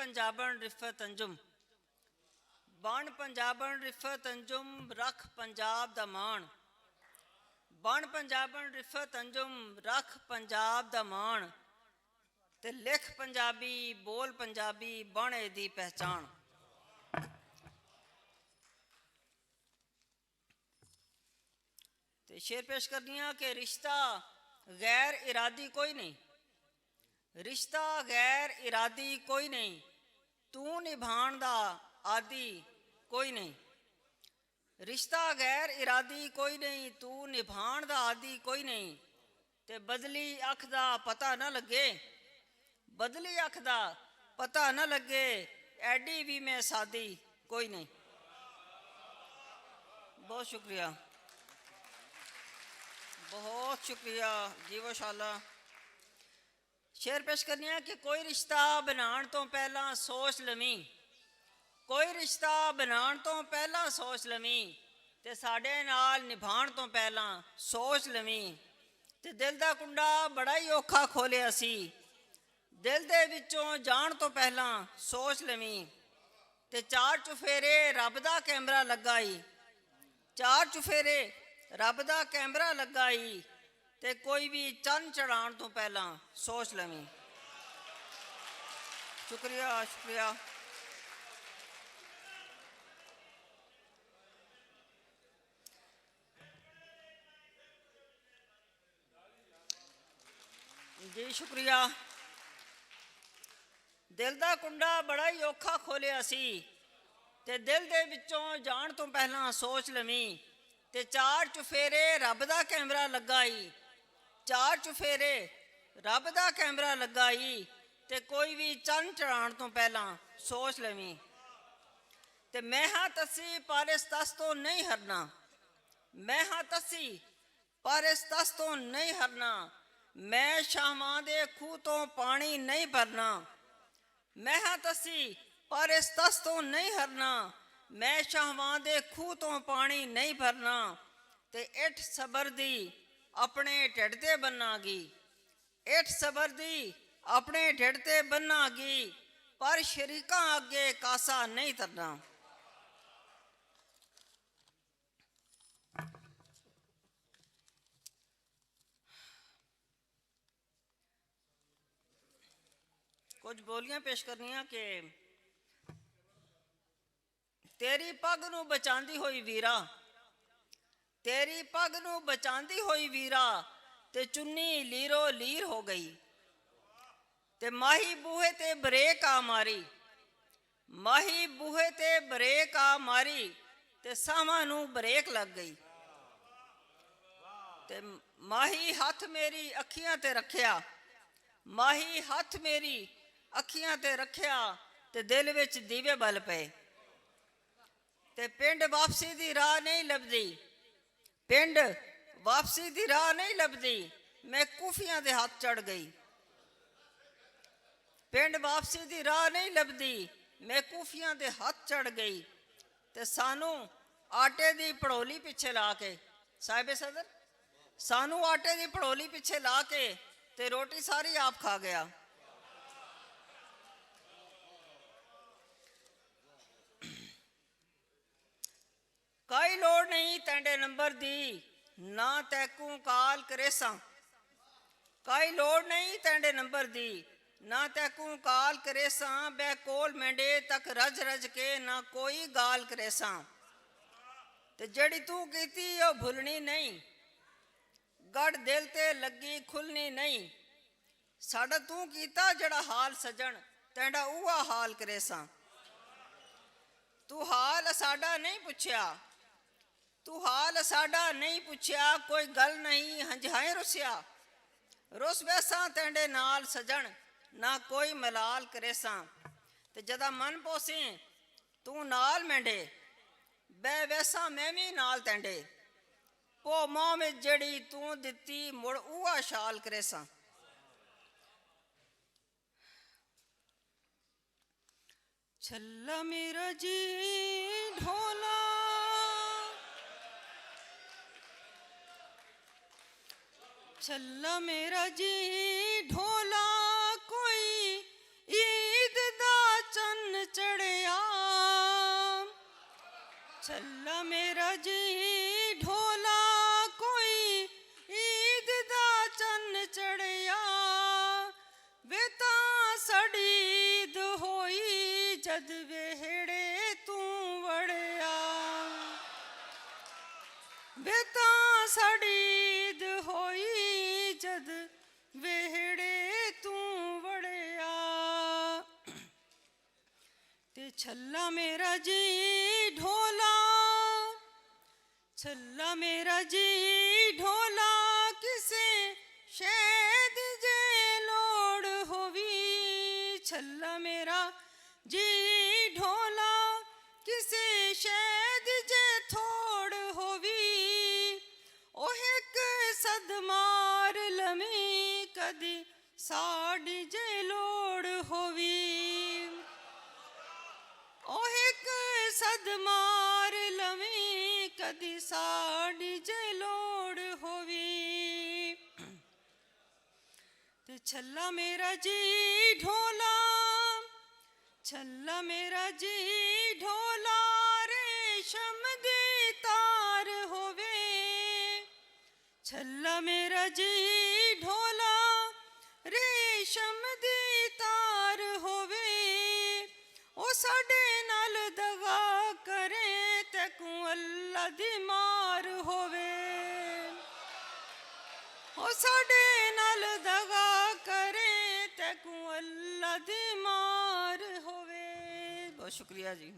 पंजाबन रिफत अंजुम, बन पंजाबन रिफत अंजुम, रख पंजाब दा मान। बन पंजाबन रिफत अंजुम, रख पंजाब दा मान। ते लिख पंजाबी, बोल पंजाबी, बन एदी पहचान। ते शेर पेश करनी है कि रिश्ता गैर इरादी कोई नहीं, रिश्ता गैर इरादी कोई नहीं, तू निभाण दा आदि कोई नहीं। रिश्ता गैर इरादी कोई नहीं, तू निभाण दा आदि कोई नहीं। ते बदली अख दा पता ना लगे, बदली अख दा पता ना लगे, एडी भी मैं सादी कोई नहीं। बहुत शुक्रिया, बहुत शुक्रिया जीवोशाला। शेर पेश करनी है कि कोई रिश्ता बनाने तो पहला सोच लवी, कोई रिश्ता बनाने तो पहला सोच लवी, ते साडे नाल निभाण तो पहला सोच लवी। ते दिल दा कुंडा बड़ा ही औखा खोलिया सी, दिल दे विचों जाण तो पहला सोच लवी। ते चार चुफेरे रब दा कैमरा लगाई, चार चुफेरे रब दा कैमरा लगाई, ते कोई भी चंद चढ़ाण तो पहला सोच लवी। शुक्रिया, शुक्रिया। जी शुक्रिया। दिल दा कुंडा बड़ा ही औखा खोलिया सी, ते दिल दे विचों जाण तो पहला सोच लवी। ते चार चुफेरे रब दा कैमरा लगाई, चार चुफेरे रब दा कैमरा लगाई, ते कोई भी चंद चढ़ाण तो पहला सोच लवी। ते मैं हाँ तसी पर इस तस तो नहीं हरना, मैं हाँ तसी पर इस तस तो नहीं हरना, मैं शाहवां दे खूह तो पानी नहीं भरना। मैं हाँ तसी पर इस तस तो नहीं हरना, मैं शाहवां दे खूह तो पानी नहीं भरना। ते इठ सबर दी अपने ढिड ते बन्नागी, इठ सबर दी अपने ढिड ते बन्नागी, पर शरीकां अगे कासा नहीं तरना। कुछ बोलियां पेश करनियां कि तेरी पग नू बचांदी होई वीरा, तेरी पग नू बचांदी होई वीरा, ते चुन्नी लीरो लीर हो गई। ते माही बूहे ते बरेक आ मारी, माही बूहे ते बरेक आ मारी, ते सावां नू बरेक लग गई। ते माही हथ मेरी अखियां ते रखिया, माही हथ मेरी अखियां ते रखिया, ते दिल विच दीवे बल पे। ते पिंड वापसी दी राह नहीं लभदी, पिंड वापसी दी राह नहीं लभदी, मैं कूफियां दे हाथ चढ़ गई। पिंड वापसी दी राह नहीं लभदी, मैं कूफियां दे हाथ चढ़ गई। ते सानू आटे दी पड़ोली पिछे ला के, साहिबे सदर सानू आटे दी पड़ोली पिछे ला के, ते रोटी सारी आप खा गया। कई लोड़ नहीं तेंडे नंबर दी, ना तैकू काल करेसा, कई लोड़ नहीं तेंडे नंबर दी, ना तैकू काल करेसा, बै कोल मेंढे तक रज रज के ना कोई गाल करेसा। ते जड़ी तू कीती ओ भुलनी नहीं, गढ़ दिल ते लगी खुलनी नहीं। साडा तू कीता जड़ा हाल सजन, तेंडा उहा हाल करेसा। तू हाल साडा नहीं पुछया, तू हाल साडा नहीं पुछया, कोई गल नहीं हंझाए रुसिया। रुस वैसा तेंडे नाल सजन, ना कोई मलाल करेसा। ते जदा मन पोसी तू नाल मेंढे, बै वैसा मैं भी नाल तेंडे, पो मां में जड़ी तू दिती मुड़ उहा शाल करेसा। छल्ला मेरा जी ढोला, छल्ला मेरा जी ढोला, कोई ईद दा ਛੱਲਾ ਮੇਰਾ ਜੀ ਢੋਲਾ ਕੋਈ ਈਦ ਦਾ ਚੰਨ ਚੜਿਆ ਵੇ ਤਾਂ ਸਾਡੀ ਈਦ ਹੋਈ ਜਦ ਵਿਹੜੇ ਤੂੰ ਵੜਿਆ ਵੇ ਤਾਂ ਸਾਡੀ ਈਦ ਹੋਈ ਜਦ ਵਿਹੜੇ ਤੂੰ ਵੜਿਆ ਤੇ ਛੱਲਾ ਮੇਰਾ ਜੀ ਢੋਲਾ ਛੱਲਾ ਮੇਰਾ ਜੀ ਢੋਲਾ ਕਿਸੇ ਸ਼ੈ ਦੀ ਜੇ ਲੋੜ ਹੋਵੀ ਛੱਲਾ ਮੇਰਾ ਜੀ ਢੋਲਾ ਕਿਸੇ ਸ਼ੈ ਦੀ ਜੇ ਥੋੜ ਹੋਵੀ ਉਹ ਇੱਕ ਸਦ ਮਾਰ ਲਵੀਂ ਕਦੀ ਸਾਡੀ ਜੇ ਲੋੜ ਹੋਵੀ ਉਹ ਇੱਕ ਸਦ ਮਾਰ ਲਵੀਂ ਕਦੀ ਸਾਡੀ ਜੇ ਲੋੜ ਹੋਵੀ ਤੇ ਛੱਲਾ ਮੇਰਾ ਜੀ ਢੋਲਾ ਛੱਲਾ ਮੇਰਾ ਜੀ ਢੋਲਾ ਰੇਸ਼ਮ ਦੀ ਤਾਰ ਹੋਵੇ ਛੱਲਾ ਮੇਰਾ ਜੀ ਢੋਲਾ ਰੇਸ਼ਮ ਦੀ ਤਾਰ ਹੋਵੇ ਉਹ ਸਾਡੇ ਨਾਲ ਦਗਾ ਕਰੇ ਤੇ ਕੋ ਅੱਲਾ ਦੀ ਮਾਰ ਹੋਵੇ ਉਹ ਸਾਡੇ ਨਾਲ ਦਗਾ ਕਰੇ ਤੇ ਕੋ ਅੱਲਾ ਦੀ ਮਾਰ ਹੋਵੇ। ਬਹੁਤ ਸ਼ੁਕਰੀਆ ਜੀ।